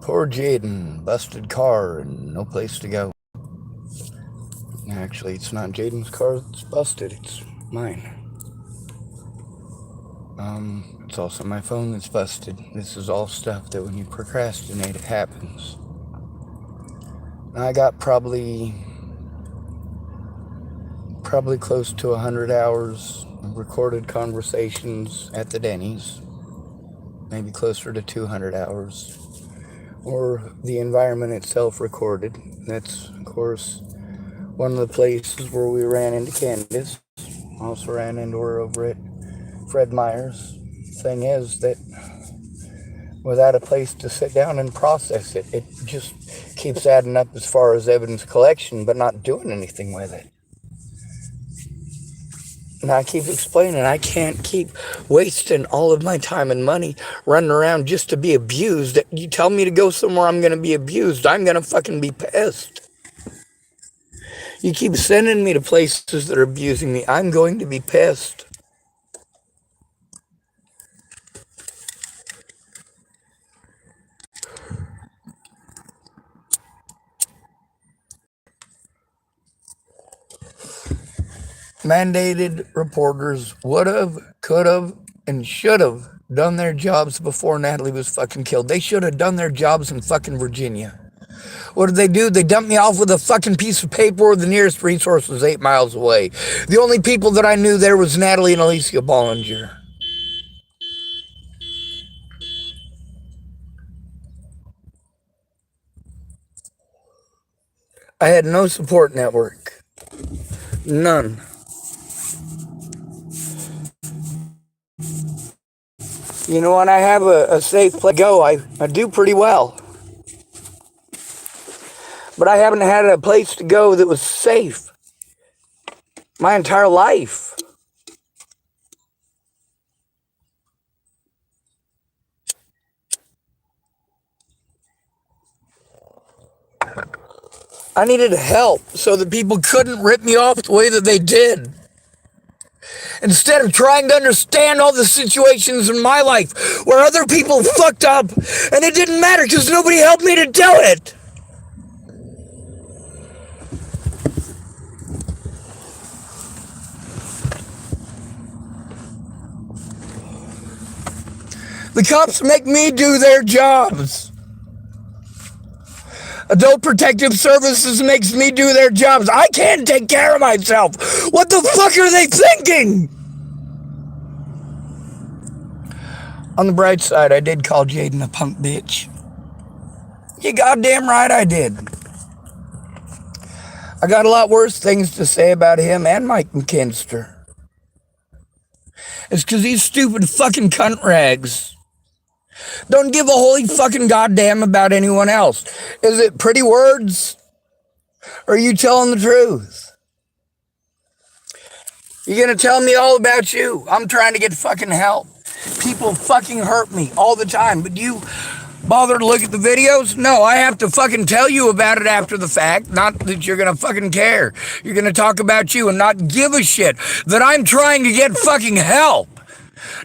Poor Jaydin, busted car and no place to go. Actually, it's not Jaydin's car that's busted, it's mine. It's also my phone that's busted. This is all stuff that when you procrastinate, it happens. I got probably close to 100 hours of recorded conversations at the Denny's. Maybe closer to 200 hours. Or the environment itself recorded. That's, of course, one of the places where we ran into Candace. Also ran into her over at Fred Meyer's. Thing is that without a place to sit down and process it, it just keeps adding up as far as evidence collection, but not doing anything with it. And I keep explaining, I can't keep wasting all of my time and money running around just to be abused. You tell me to go somewhere I'm going to be abused, I'm going to fucking be pissed. You keep sending me to places that are abusing me, I'm going to be pissed. Mandated reporters would have, could have, and should have done their jobs before Natalie was fucking killed. They should have done their jobs in fucking Virginia. What did they do? They dumped me off with a fucking piece of paper where the nearest resource was 8 miles away. The only people that I knew there was Natalie and Alicia Bollinger. I had no support network. None. You know, when I have a safe place to go, I do pretty well. But I haven't had a place to go that was safe my entire life. I needed help so that people couldn't rip me off the way that they did. Instead of trying to understand all the situations in my life where other people fucked up and it didn't matter because nobody helped me to do it. The cops make me do their jobs. Adult Protective Services makes me do their jobs. I can't take care of myself. What the fuck are they thinking? On the bright side, I did call Jaydin a punk bitch. You goddamn right I did. I got a lot worse things to say about him and Mike McKinster. It's because these stupid fucking cunt rags don't give a holy fucking goddamn about anyone else. Is it pretty words? Or are you telling the truth? You're gonna tell me all about you. I'm trying to get fucking help. People fucking hurt me all the time, but you bother to look at the videos? No, I have to fucking tell you about it after the fact. Not that you're gonna fucking care. You're gonna talk about you and not give a shit that I'm trying to get fucking help.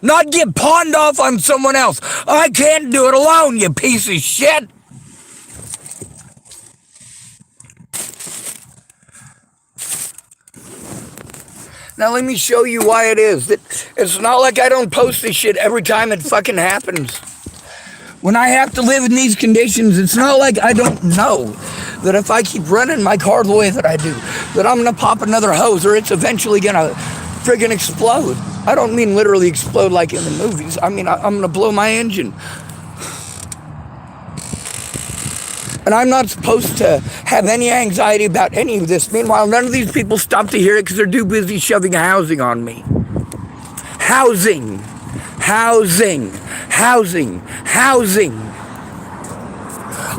Not get pawned off on someone else. I can't do it alone, you piece of shit. Now let me show you why it is. It's not like I don't post this shit every time it fucking happens. When I have to live in these conditions, it's not like I don't know that if I keep running my car the way that I do, that I'm gonna pop another hose or it's eventually gonna friggin' explode. I don't mean literally explode like in the movies. I mean, I'm gonna blow my engine. And I'm not supposed to have any anxiety about any of this. Meanwhile, none of these people stop to hear it because they're too busy shoving housing on me. Housing. Housing. Housing. Housing.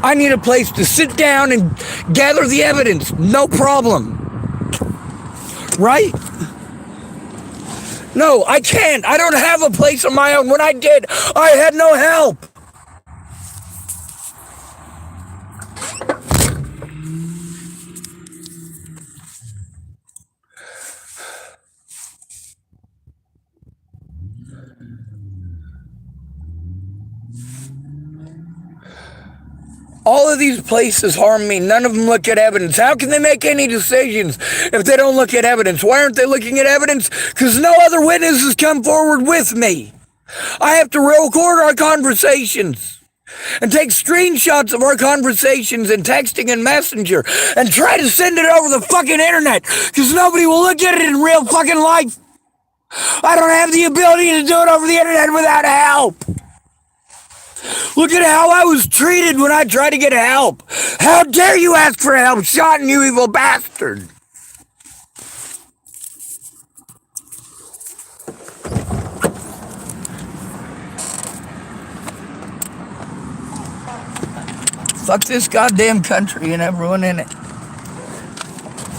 I need a place to sit down and gather the evidence. No problem. Right? No, I can't. I don't have a place of my own. When I did, I had no help. All of these places harm me. None of them look at evidence. How can they make any decisions if they don't look at evidence? Why aren't they looking at evidence? Because no other witnesses come forward with me. I have to record our conversations and take screenshots of our conversations and texting and messenger and try to send it over the fucking internet because nobody will look at it in real fucking life. I don't have the ability to do it over the internet without help. Look at how I was treated when I tried to get help. How dare you ask for help, Sean, you evil bastard. Fuck this goddamn country and everyone in it.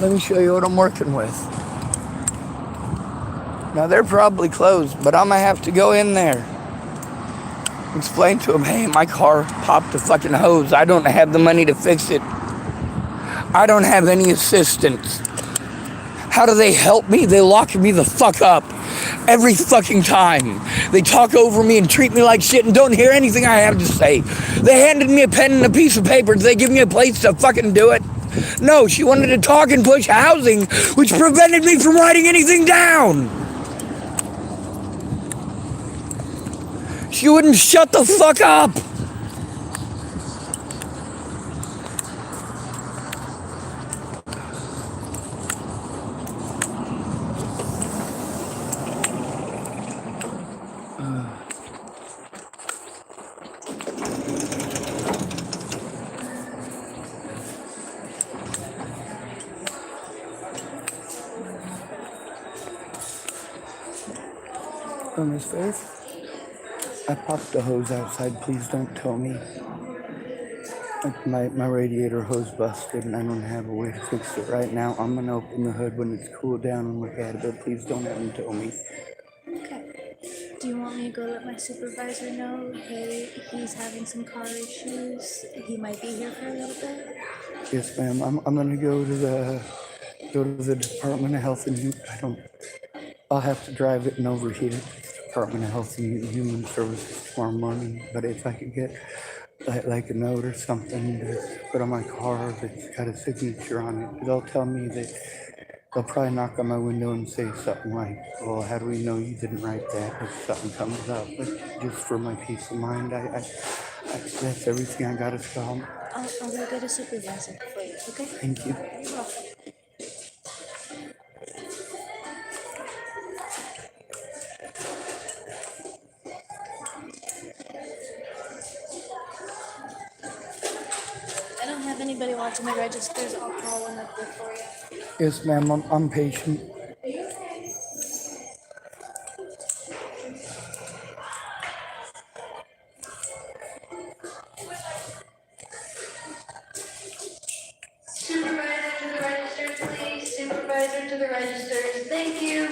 Let me show you what I'm working with. Now, they're probably closed, but I'm gonna have to go in there. Explain to them, hey, my car popped a fucking hose. I don't have the money to fix it. I don't have any assistance. How do they help me? They lock me the fuck up every fucking time. They talk over me and treat me like shit and don't hear anything I have to say. They handed me a pen and a piece of paper. Did they give me a place to fucking do it? No, she wanted to talk and push housing, which prevented me from writing anything down. She wouldn't shut the fuck up. Miss Faith, I popped the hose outside. Please don't tell me. My radiator hose busted and I don't have a way to fix it right now. I'm gonna open the hood when it's cooled down and look at it, but please don't have them tell me. Okay. Do you want me to go let my supervisor know, hey, he's having some car issues, he might be here for a little bit? Yes, ma'am. I'm gonna go to the Department of Health and I'll have to drive it and overheat it to the Department of Health and Human Services tomorrow morning. But if I could get like a note or something to put on my car that's got a signature on it, they'll tell me that they'll probably knock on my window and say something like, well, how do we know you didn't write that if something comes up? But just for my peace of mind, that's everything I got to tell them. I'll go get a supervisor for you, okay? Thank you. You're welcome. I don't have anybody watching the registers. I'll call one up there for you. Yes, ma'am. I'm patient. Supervisor to the registers, please. Supervisor to the registers. Thank you.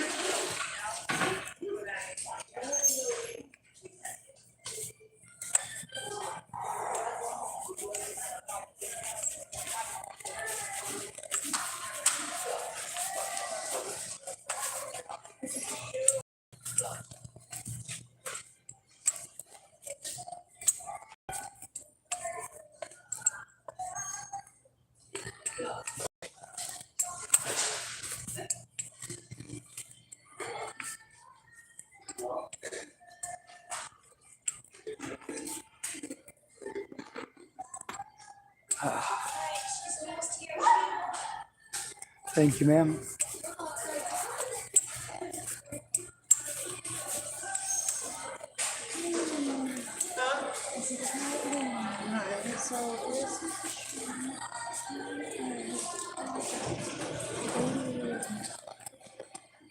Thank you, ma'am.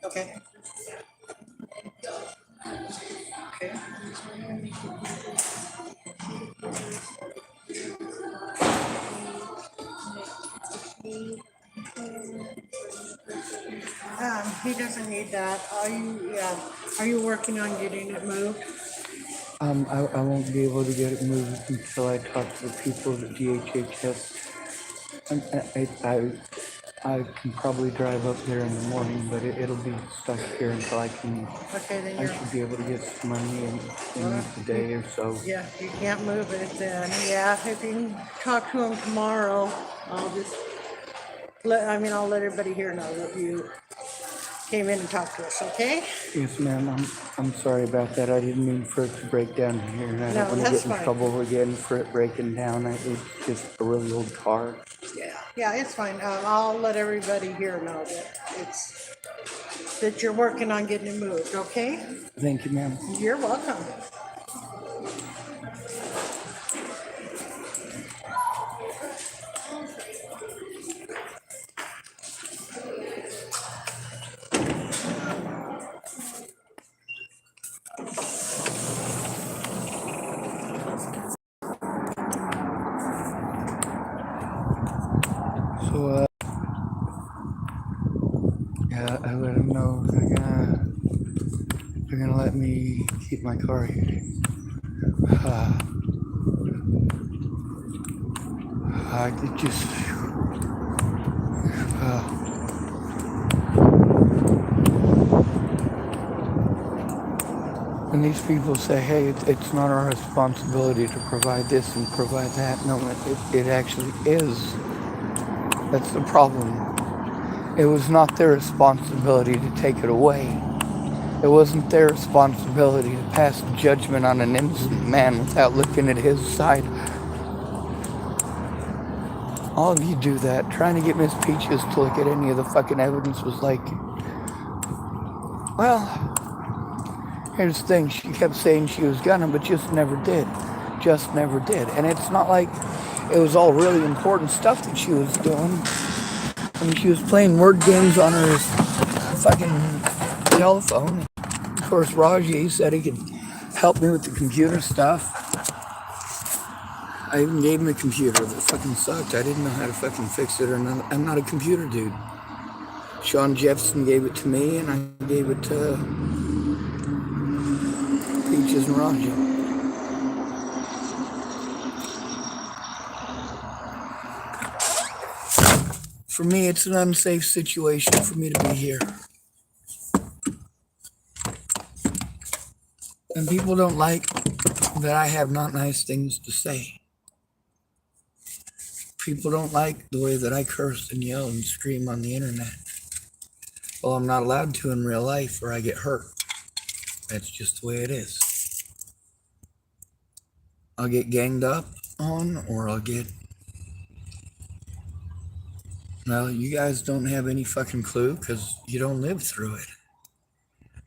Okay. Okay. He doesn't need that. Are you working on getting it moved? I won't be able to get it moved until I talk to the people at DHHS. I can probably drive up there in the morning, but it'll be stuck here until I can. Okay, then I should be able to get some money in the day or so. yeah, you can't move it then. Yeah, if you can talk to him tomorrow, I'll just I'll let everybody here know that you came in and talked to us, okay? Yes, ma'am. I'm sorry about that. I didn't mean for it to break down here. I No, don't want to that's get in fine. trouble again for it breaking down. It's just a really old car. Yeah, it's fine. I'll let everybody here know that you're working on getting it moved, okay? Thank you, ma'am. You're welcome. So, yeah, I let them know they're gonna let me keep my car here. I could just. When these people say, hey, it's not our responsibility to provide this and provide that, no, it actually is. That's the problem. It was not their responsibility to take it away. It wasn't their responsibility to pass judgment on an innocent man without looking at his side. All of you do that. Trying to get Miss Peaches to look at any of the fucking evidence was like, well, here's the thing. She kept saying she was gonna, but just never did. Just never did. And it's not like it was all really important stuff that she was doing. I mean, she was playing word games on her fucking telephone. Of course, Raji said he could help me with the computer stuff. I even gave him a computer that fucking sucked. I didn't know how to fucking fix it or not. I'm not a computer dude. Sean Jefferson gave it to me, and I gave it to Peaches and Raji. For me, it's an unsafe situation for me to be here. And people don't like that I have not nice things to say. People don't like the way that I curse and yell and scream on the internet. Well, I'm not allowed to in real life or I get hurt. That's just the way it is. I'll get ganged up on or I'll get... Well, you guys don't have any fucking clue because you don't live through it.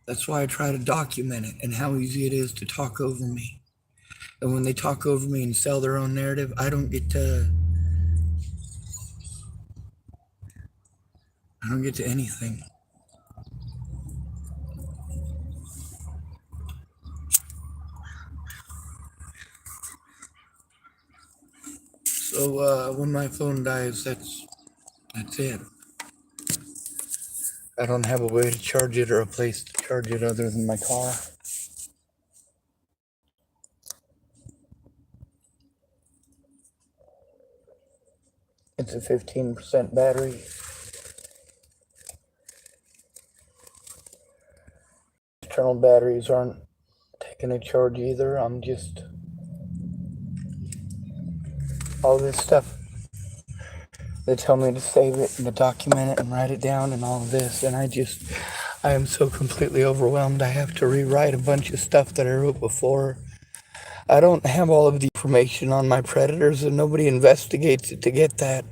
That's why I try to document it and how easy it is to talk over me. And when they talk over me and sell their own narrative, I don't get to anything. So when my phone dies, that's it. I don't have a way to charge it or a place to charge it other than my car. It's a 15% battery. External batteries aren't taking a charge either. I'm just... all this stuff. They tell me to save it and to document it and write it down and all of this. And I am so completely overwhelmed. I have to rewrite a bunch of stuff that I wrote before. I don't have all of the information on my predators and nobody investigates it to get that.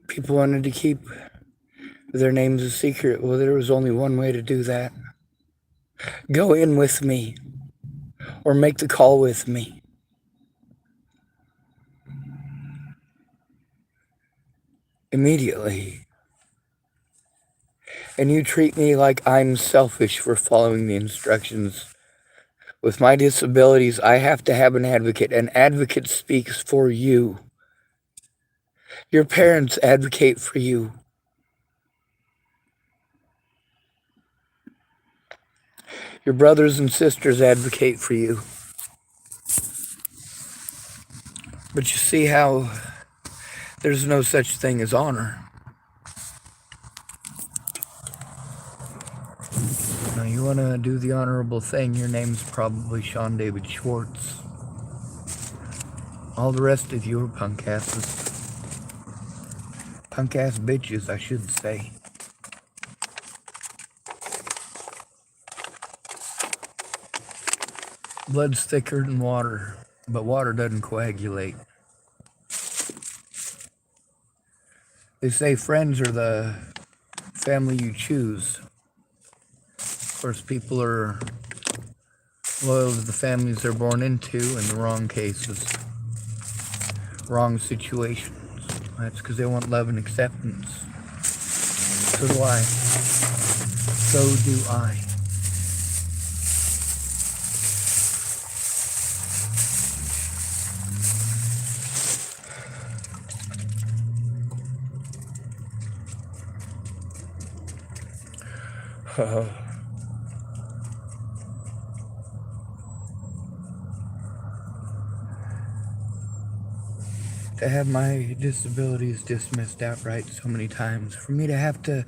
People wanted to keep their names a secret. Well, there was only one way to do that. Go in with me or make the call with me. Immediately. And you treat me like I'm selfish for following the instructions. With my disabilities, I have to have an advocate. An advocate speaks for you. Your parents advocate for you. Your brothers and sisters advocate for you. But you see how there's no such thing as honor. Now, you want to do the honorable thing, your name's probably Sean David Schwartz. All the rest of you are punk asses. Punk ass bitches, I should say. Blood's thicker than water, but water doesn't coagulate. They say friends are the family you choose. Of course, people are loyal to the families they're born into in the wrong cases, wrong situations. That's because they want love and acceptance. So do I. So do I. To have my disabilities dismissed outright so many times, for me to have to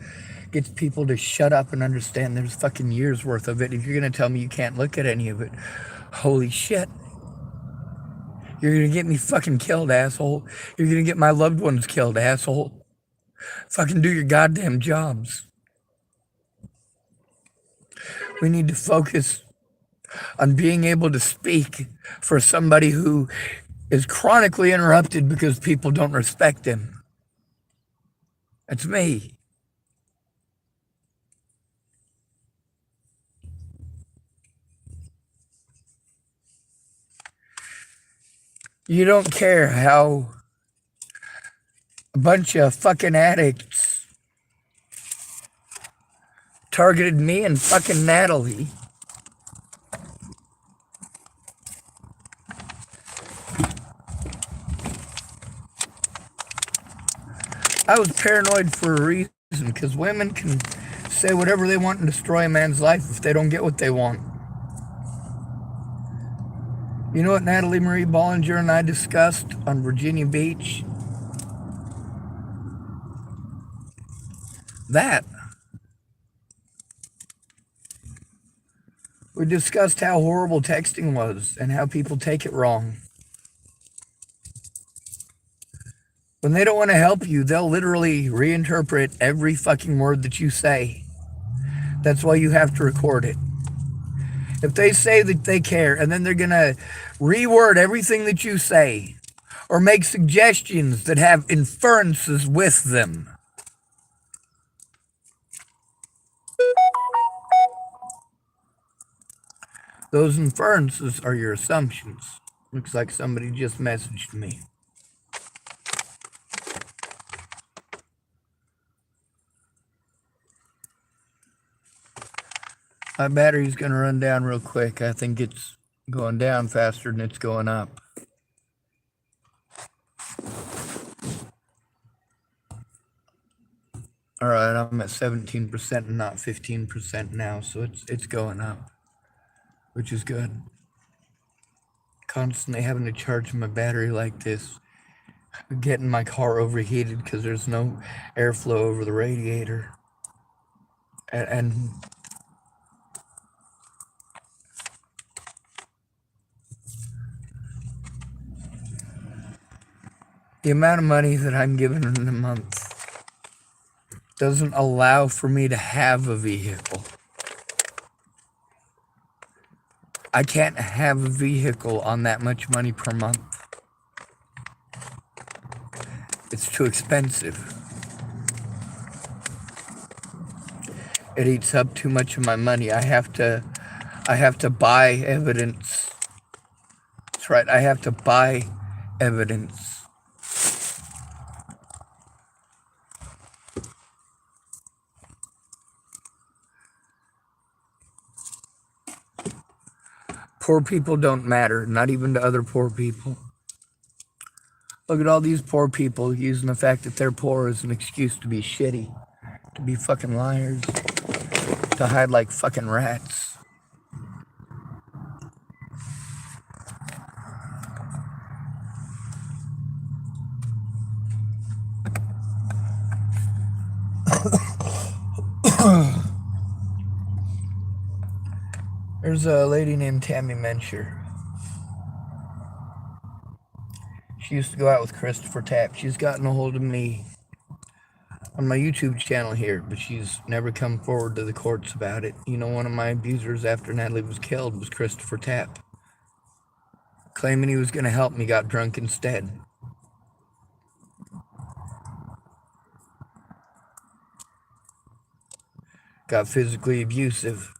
get people to shut up and understand there's fucking years worth of it. If you're gonna tell me you can't look at any of it, holy shit. You're gonna get me fucking killed, asshole. You're gonna get my loved ones killed, asshole. Fucking do your goddamn jobs. We need to focus on being able to speak for somebody who is chronically interrupted because people don't respect him. That's me. You don't care how a bunch of fucking addicts targeted me and fucking Natalie. I was paranoid for a reason, because women can say whatever they want and destroy a man's life if they don't get what they want. You know what Natalie Marie Bollinger and I discussed on Virginia Beach? That. We discussed how horrible texting was and how people take it wrong. When they don't want to help you, they'll literally reinterpret every fucking word that you say. That's why you have to record it. If they say that they care and then they're going to reword everything that you say or make suggestions that have inferences with them, those inferences are your assumptions. Looks like somebody just messaged me. My battery's going to run down real quick. I think it's going down faster than it's going up. All right, I'm at 17% and not 15% now, so it's going up, which is good. Constantly having to charge my battery like this, getting my car overheated because there's no airflow over the radiator. And the amount of money that I'm given in a month doesn't allow for me to have a vehicle. I can't have a vehicle on that much money per month. It's too expensive. It eats up too much of my money. I have to buy evidence. That's right, I have to buy evidence. Poor people don't matter, not even to other poor people. Look at all these poor people using the fact that they're poor as an excuse to be shitty, to be fucking liars, to hide like fucking rats. There's a lady named Tammy Mencher. She used to go out with Christopher Tapp. She's gotten a hold of me on my YouTube channel here, but she's never come forward to the courts about it. You know, one of my abusers after Natalie was killed was Christopher Tapp. Claiming he was going to help me, got drunk instead. Got physically abusive.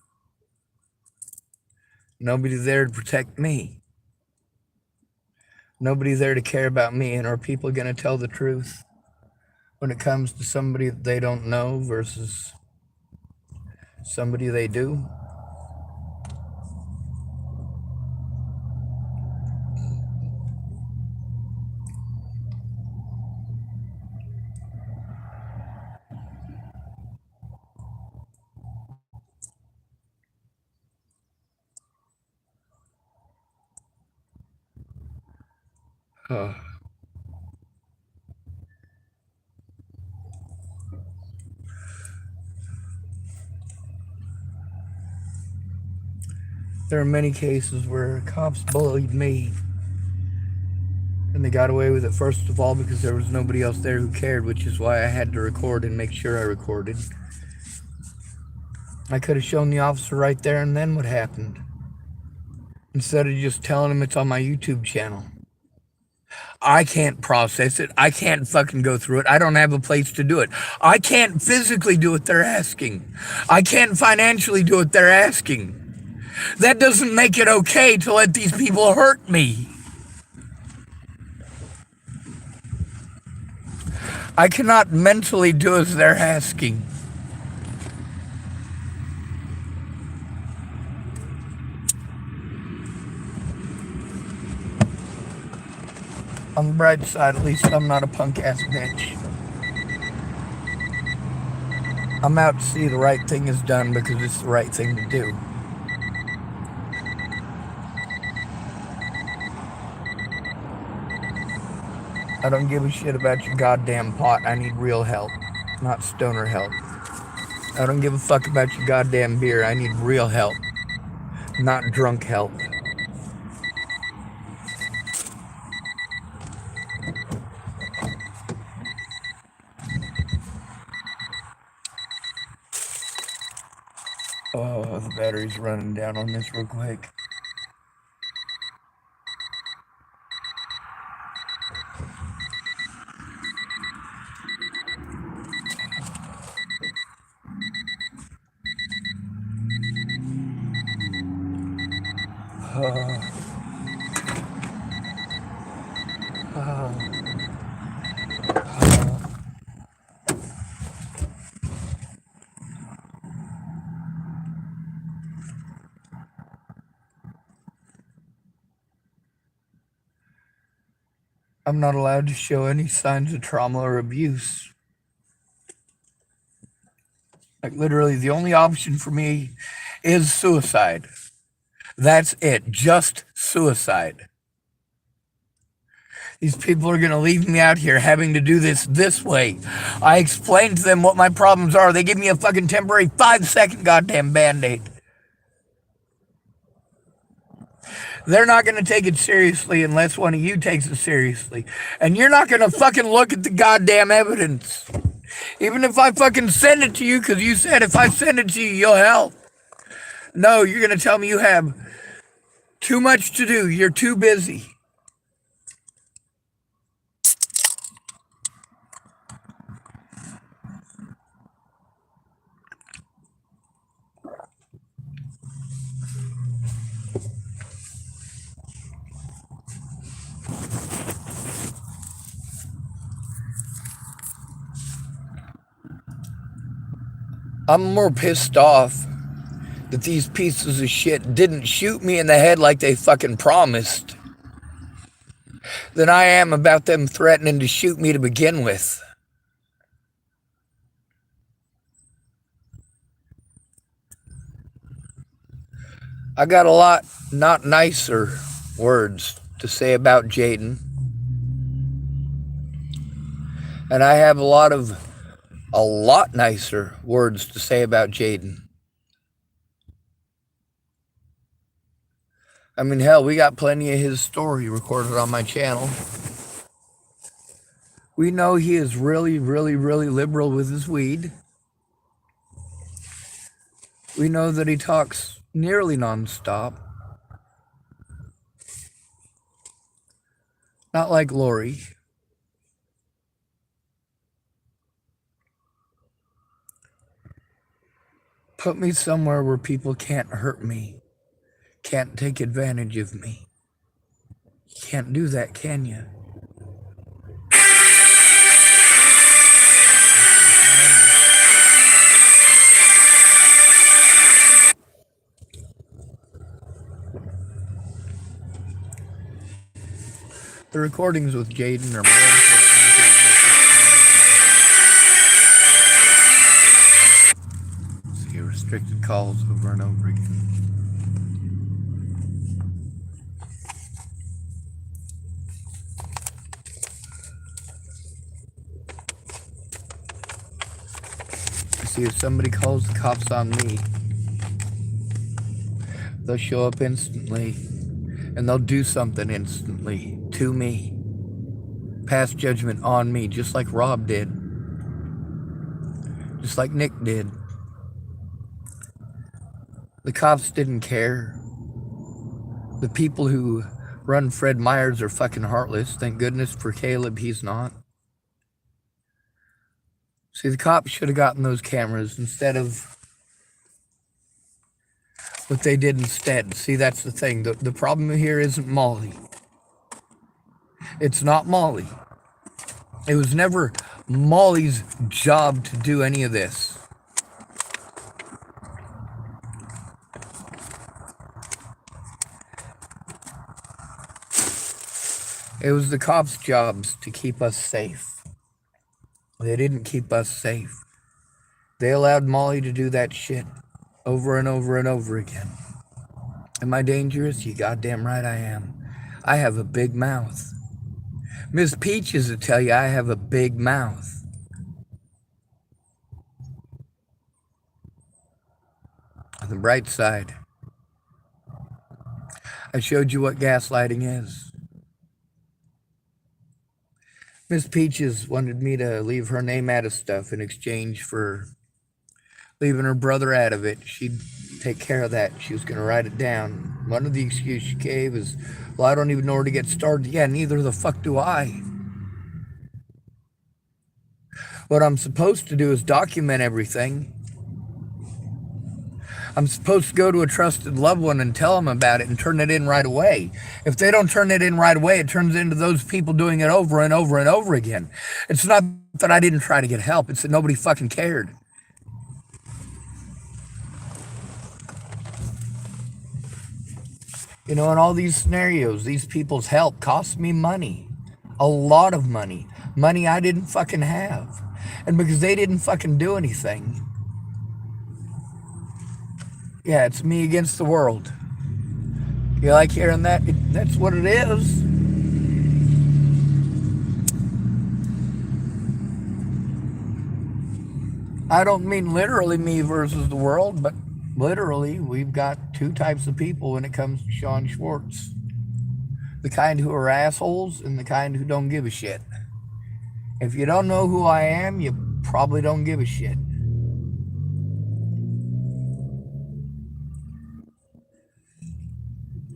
Nobody there to protect me. Nobody there to care about me. And are people going to tell the truth when it comes to somebody that they don't know versus somebody they do? Uh, there are many cases where cops bullied me, and they got away with it, first of all, because there was nobody else there who cared, which is why I had to record and make sure I recorded. I could have shown the officer right there and then what happened, instead of just telling him it's on my YouTube channel. I can't process it. I can't fucking go through it. I don't have a place to do it. I can't physically do what they're asking. I can't financially do what they're asking. That doesn't make it okay to let these people hurt me. I cannot mentally do as they're asking. On the bright side, at least I'm not a punk-ass bitch. I'm out to see the right thing is done because it's the right thing to do. I don't give a shit about your goddamn pot. I need real help, not stoner help. I don't give a fuck about your goddamn beer. I need real help, not drunk help. Oh, the battery's running down on this real quick. I'm not allowed to show any signs of trauma or abuse. Like, literally, the only option for me is suicide. That's it, just suicide. These people are going to leave me out here having to do this way. I explained to them what my problems are. They give me a fucking temporary 5-second goddamn Band-Aid. They're not going to take it seriously unless one of you takes it seriously. And you're not going to fucking look at the goddamn evidence. Even if I fucking send it to you, because you said if I send it to you, you'll help. No, you're going to tell me you have too much to do. You're too busy. I'm more pissed off that these pieces of shit didn't shoot me in the head like they fucking promised than I am about them threatening to shoot me to begin with. I got a lot not nicer words to say about Jaydin. And I have a lot nicer words to say about Jaydin. I mean, hell, we got plenty of his story recorded on my channel. We know he is really, really, really liberal with his weed. We know that he talks nearly nonstop. Not like Lori. Put me somewhere where people can't hurt me, can't take advantage of me. You can't do that, can you? The recordings with Jaydin are more important than Jaydin. See restricted calls over and over again. See, if somebody calls the cops on me, they'll show up instantly and they'll do something instantly to me. Pass judgment on me, just like Rob did. Just like Nick did. The cops didn't care. The people who run Fred Meyers are fucking heartless. Thank goodness for Caleb, he's not. See, the cops should have gotten those cameras instead of what they did instead. See, that's the thing. The problem here isn't Molly. It's not Molly. It was never Molly's job to do any of this. It was the cops' jobs to keep us safe. They didn't keep us safe. They allowed Molly to do that shit over and over and over again. Am I dangerous? You goddamn right I am. I have a big mouth. Miss Peaches will tell you I have a big mouth. On the bright side, I showed you what gaslighting is. Miss Peaches wanted me to leave her name out of stuff in exchange for leaving her brother out of it. She'd take care of that. She was going to write it down. One of the excuses she gave is, well, I don't even know where to get started. Yeah, neither the fuck do I. What I'm supposed to do is document everything. I'm supposed to go to a trusted loved one and tell them about it and turn it in right away. If they don't turn it in right away, it turns into those people doing it over and over and over again. It's not that I didn't try to get help. It's that nobody fucking cared. You know, in all these scenarios, these people's help cost me money. A lot of money. Money I didn't fucking have. And because they didn't fucking do anything, yeah, it's me against the world. You like hearing that? That's what it is. I don't mean literally me versus the world, but literally we've got two types of people when it comes to Sean Schwartz. The kind who are assholes and the kind who don't give a shit. If you don't know who I am, you probably don't give a shit.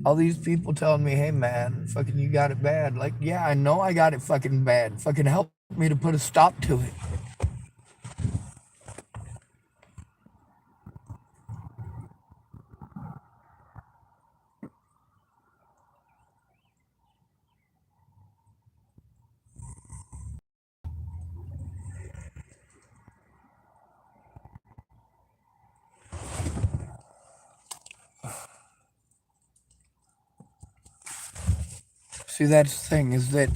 All these people telling me, hey man, fucking you got it bad. Like, yeah, I know I got it fucking bad. Fucking help me to put a stop to it. See, that's the thing, is that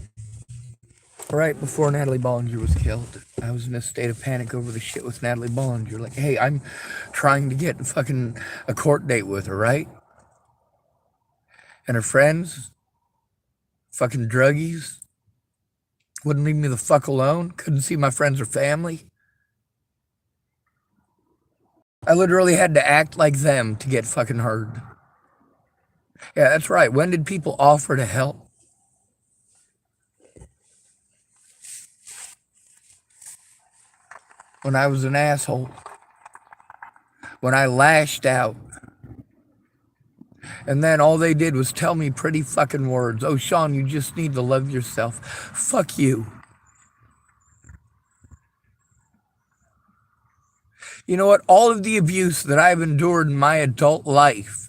right before Natalie Bollinger was killed, I was in a state of panic over the shit with Natalie Bollinger. Like, hey, I'm trying to get fucking a court date with her, right? And her friends, fucking druggies, wouldn't leave me the fuck alone, couldn't see my friends or family. I literally had to act like them to get fucking heard. Yeah, that's right. When did people offer to help? When I was an asshole. When I lashed out. And then all they did was tell me pretty fucking words. Oh, Sean, you just need to love yourself. Fuck you. You know what? All of the abuse that I've endured in my adult life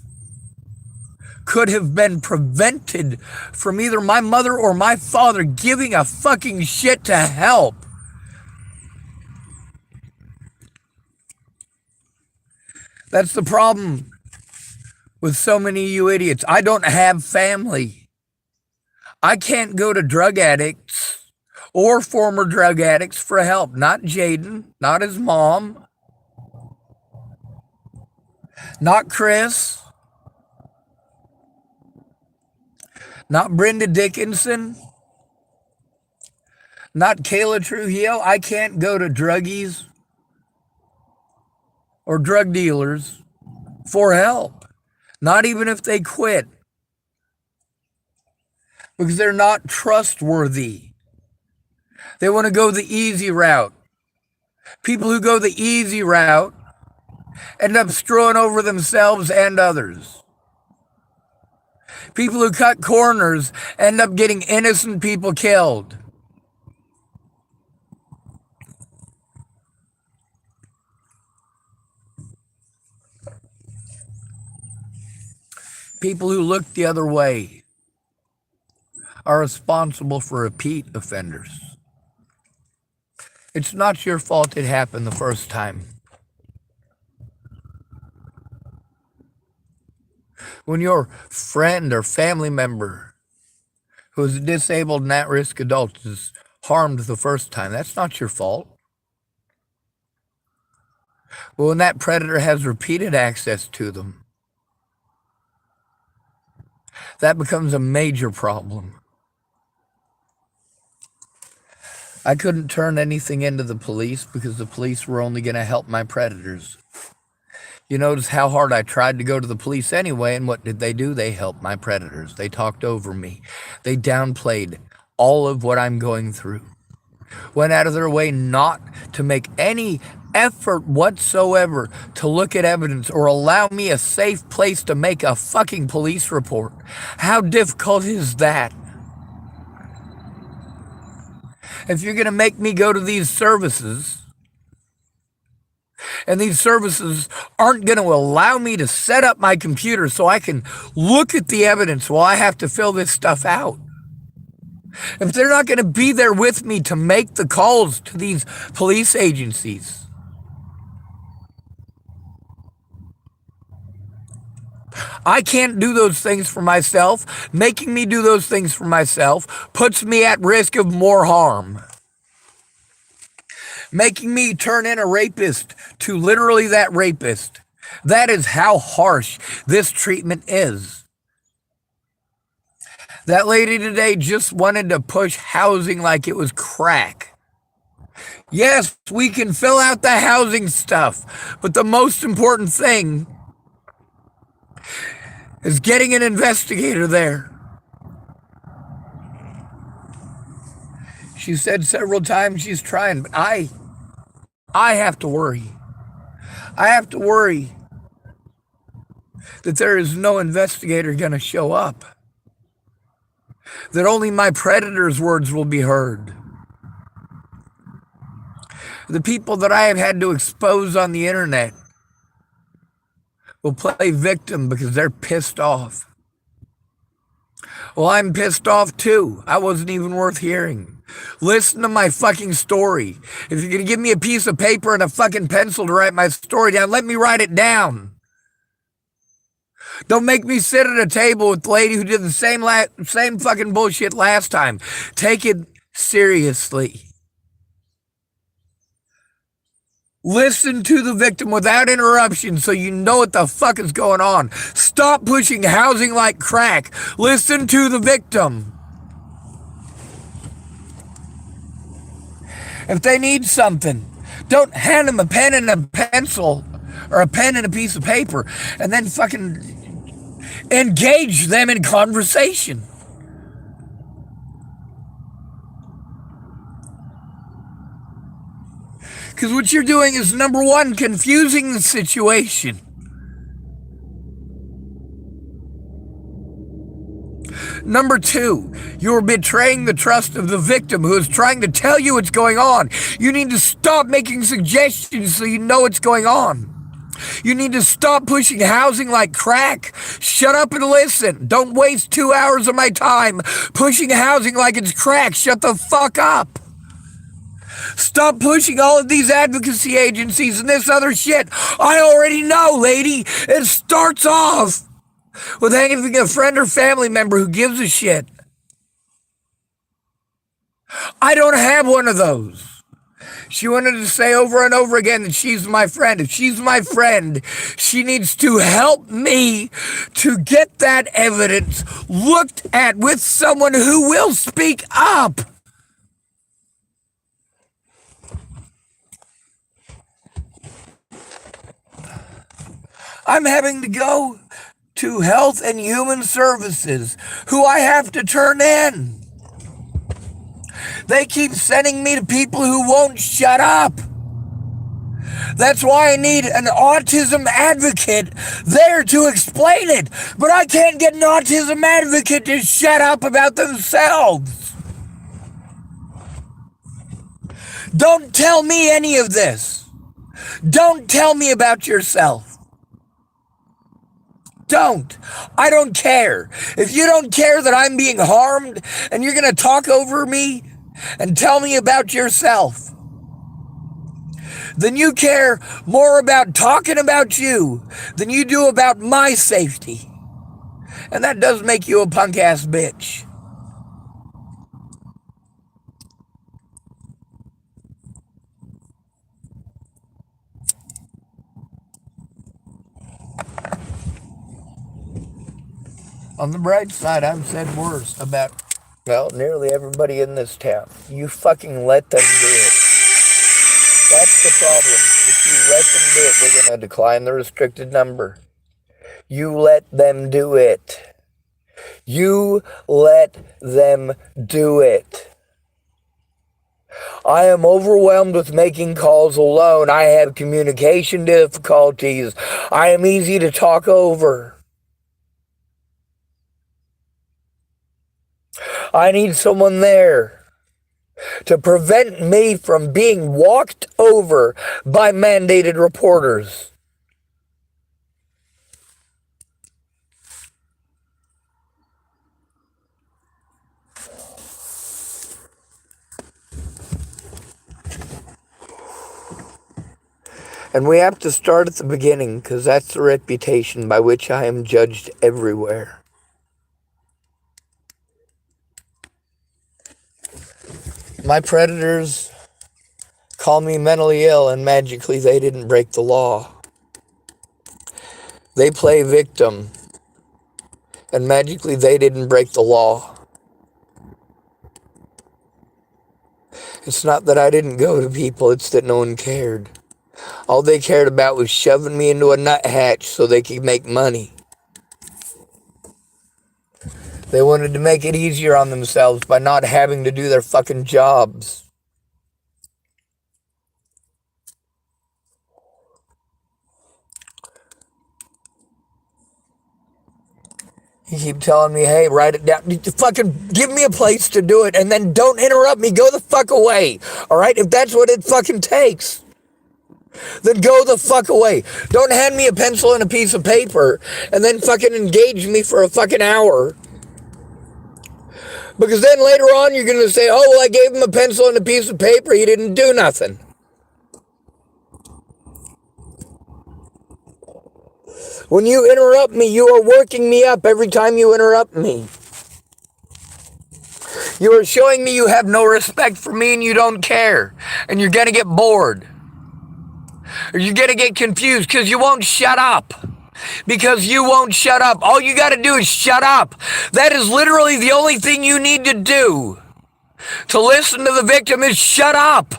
could have been prevented from either my mother or my father giving a fucking shit to help. That's the problem with so many of you idiots. I don't have family. I can't go to drug addicts or former drug addicts for help. Not Jaydin, not his mom, not Chris, not Brenda Dickinson, not Kayla Trujillo. I can't go to druggies or drug dealers for help. Not even if they quit. Because they're not trustworthy. They want to go the easy route. People who go the easy route end up screwing over themselves and others. People who cut corners end up getting innocent people killed. People who look the other way are responsible for repeat offenders. It's not your fault it happened the first time. When your friend or family member who is a disabled and at-risk adult is harmed the first time, that's not your fault. But when that predator has repeated access to them, that becomes a major problem. I couldn't turn anything into the police because the police were only going to help my predators. You notice how hard I tried to go to the police anyway, and what did they do? They helped my predators. They talked over me. They downplayed all of what I'm going through. Went out of their way not to make any effort whatsoever to look at evidence or allow me a safe place to make a fucking police report. How difficult is that? If you're going to make me go to these services, and these services aren't going to allow me to set up my computer so I can look at the evidence while I have to fill this stuff out, if they're not going to be there with me to make the calls to these police agencies, I can't do those things for myself. Making me do those things for myself puts me at risk of more harm. Making me turn in a rapist to literally that rapist. That is how harsh this treatment is. That lady today just wanted to push housing like it was crack. Yes, we can fill out the housing stuff, but the most important thing is getting an investigator there. She said several times she's trying, but I have to worry. I have to worry that there is no investigator going to show up. That only my predator's words will be heard. The people that I have had to expose on the internet will play victim because they're pissed off. Well, I'm pissed off too. I wasn't even worth hearing. Listen to my fucking story. If you're going to give me a piece of paper and a fucking pencil to write my story down, let me write it down. Don't make me sit at a table with the lady who did the same fucking bullshit last time. Take it seriously. Listen to the victim without interruption so you know what the fuck is going on. Stop pushing housing like crack. Listen to the victim. If they need something, don't hand them a pen and a pencil or a pen and a piece of paper and then fucking engage them in conversation. Because what you're doing is, number one, confusing the situation. Number two, you're betraying the trust of the victim who is trying to tell you what's going on. You need to stop making suggestions so you know what's going on. You need to stop pushing housing like crack. Shut up and listen. Don't waste 2 hours of my time pushing housing like it's crack. Shut the fuck up. Stop pushing all of these advocacy agencies and this other shit. I already know, lady. It starts off with having a friend or family member who gives a shit. I don't have one of those. She wanted to say over and over again that she's my friend. If she's my friend, she needs to help me to get that evidence looked at with someone who will speak up. I'm having to go to Health and Human Services, who I have to turn in. They keep sending me to people who won't shut up. That's why I need an autism advocate there to explain it. But I can't get an autism advocate to shut up about themselves. Don't tell me any of this. Don't tell me about yourself. Don't. I don't care. If you don't care that I'm being harmed and you're going to talk over me and tell me about yourself, then you care more about talking about you than you do about my safety. And that does make you a punk-ass bitch. On the bright side, I've said worse about, well, nearly everybody in this town. You fucking let them do it. That's the problem. If you let them do it, we're going to decline the restricted number. You let them do it. You let them do it. I am overwhelmed with making calls alone. I have communication difficulties. I am easy to talk over. I need someone there to prevent me from being walked over by mandated reporters. And we have to start at the beginning, because that's the reputation by which I am judged everywhere. My predators call me mentally ill, and magically they didn't break the law. They play victim, and magically they didn't break the law. It's not that I didn't go to people, it's that no one cared. All they cared about was shoving me into a nuthatch so they could make money. They wanted to make it easier on themselves by not having to do their fucking jobs. You keep telling me, hey, write it down. Fucking give me a place to do it, and then don't interrupt me. Go the fuck away. All right? If that's what it fucking takes, then go the fuck away. Don't hand me a pencil and a piece of paper and then fucking engage me for a fucking hour. Because then later on you're going to say, oh, well, I gave him a pencil and a piece of paper. He didn't do nothing. When you interrupt me, you are working me up every time you interrupt me. You are showing me you have no respect for me and you don't care. And you're going to get bored. Or you're going to get confused because you won't shut up. Because you won't shut up. All you got to do is shut up. That is literally the only thing you need to do. To listen to the victim is shut up.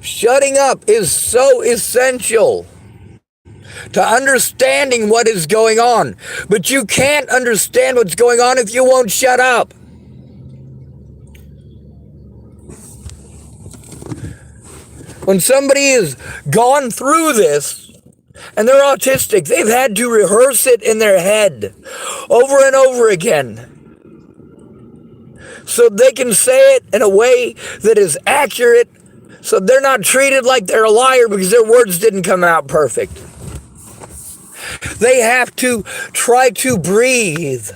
Shutting up is so essential to understanding what is going on. But you can't understand what's going on if you won't shut up. When somebody has gone through this and they're autistic, they've had to rehearse it in their head over and over again so they can say it in a way that is accurate, so they're not treated like they're a liar because their words didn't come out perfect. They have to try to breathe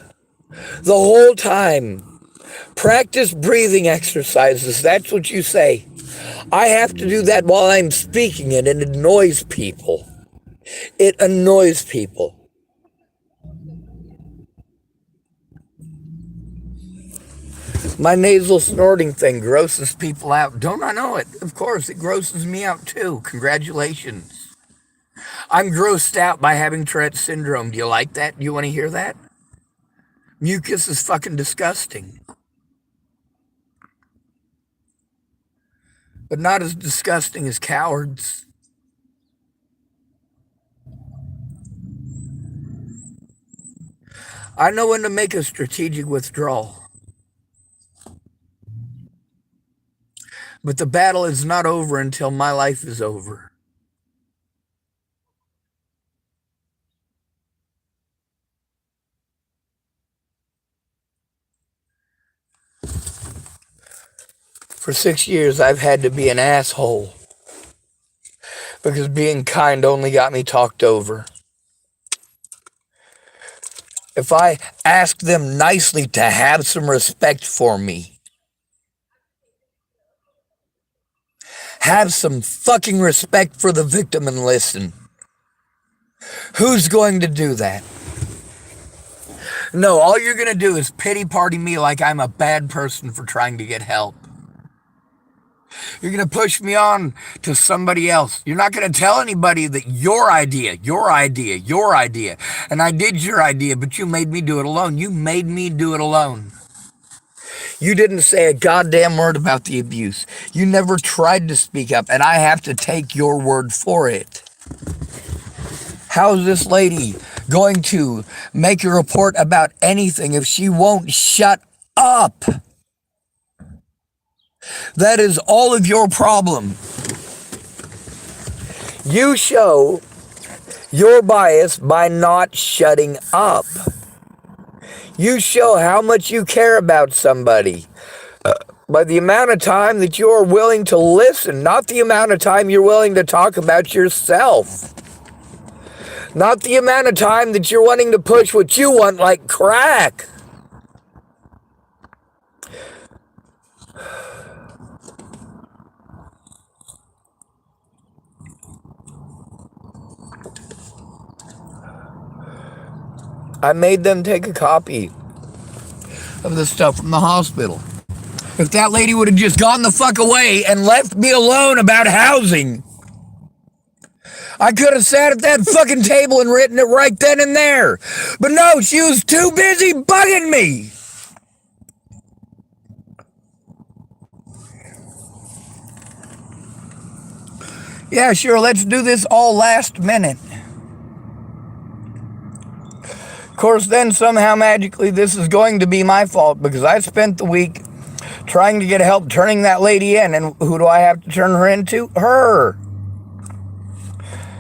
the whole time. Practice breathing exercises. That's what you say. I have to do that while I'm speaking, and it annoys people. It annoys people. My nasal snorting thing grosses people out. Don't I know it? Of course, it grosses me out too. Congratulations. I'm grossed out by having Tourette's syndrome. Do you like that? Do you want to hear that? Mucus is fucking disgusting. But not as disgusting as cowards. I know when to make a strategic withdrawal. But the battle is not over until my life is over. For 6 years, I've had to be an asshole because being kind only got me talked over. If I asked them nicely to have some respect for me, have some fucking respect for the victim and listen. Who's going to do that? No, all you're going to do is pity party me like I'm a bad person for trying to get help. You're going to push me on to somebody else. You're not going to tell anybody that your idea, and I did your idea, but you made me do it alone. You made me do it alone. You didn't say a goddamn word about the abuse. You never tried to speak up, and I have to take your word for it. How is this lady going to make a report about anything if she won't shut up? That is all of your problem. You show your bias by not shutting up. You show how much you care about somebody by the amount of time that you are willing to listen, not the amount of time you're willing to talk about yourself. Not the amount of time that you're wanting to push what you want like crack. I made them take a copy of the stuff from the hospital. If that lady would have just gone the fuck away and left me alone about housing, I could have sat at that fucking table and written it right then and there. But no, she was too busy bugging me. Yeah, sure, let's do this all last minute. Of course, then somehow magically this is going to be my fault because I spent the week trying to get help turning that lady in, and who do I have to turn her into? Her.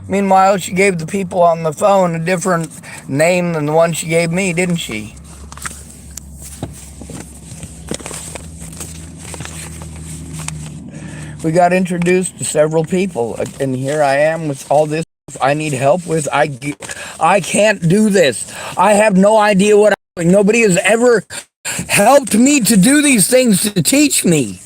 Meanwhile, she gave the people on the phone a different name than the one she gave me, didn't she? We got introduced to several people, and here I am with all this I need help with. I can't do this. I have no idea what I'm doing. Nobody has ever helped me to do these things to teach me.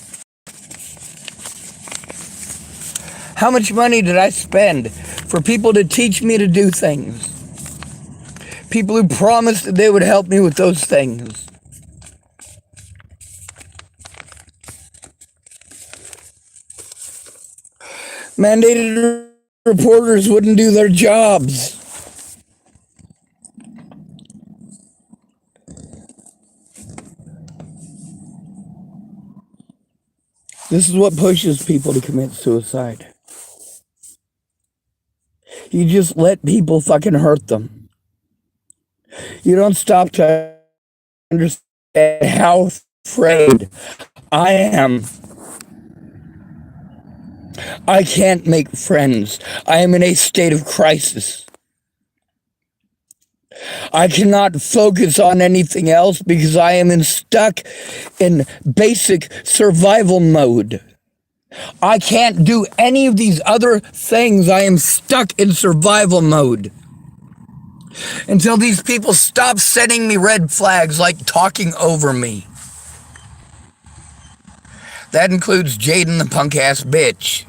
How much money did I spend for people to teach me to do things? People who promised that they would help me with those things. Mandated reporters wouldn't do their jobs. This is what pushes people to commit suicide. You just let people fucking hurt them. You don't stop to understand how afraid I am. I can't make friends. I am in a state of crisis. I cannot focus on anything else because I am stuck in basic survival mode. I can't do any of these other things. I am stuck in survival mode. Until these people stop sending me red flags like talking over me. That includes Jaydin the punk ass bitch.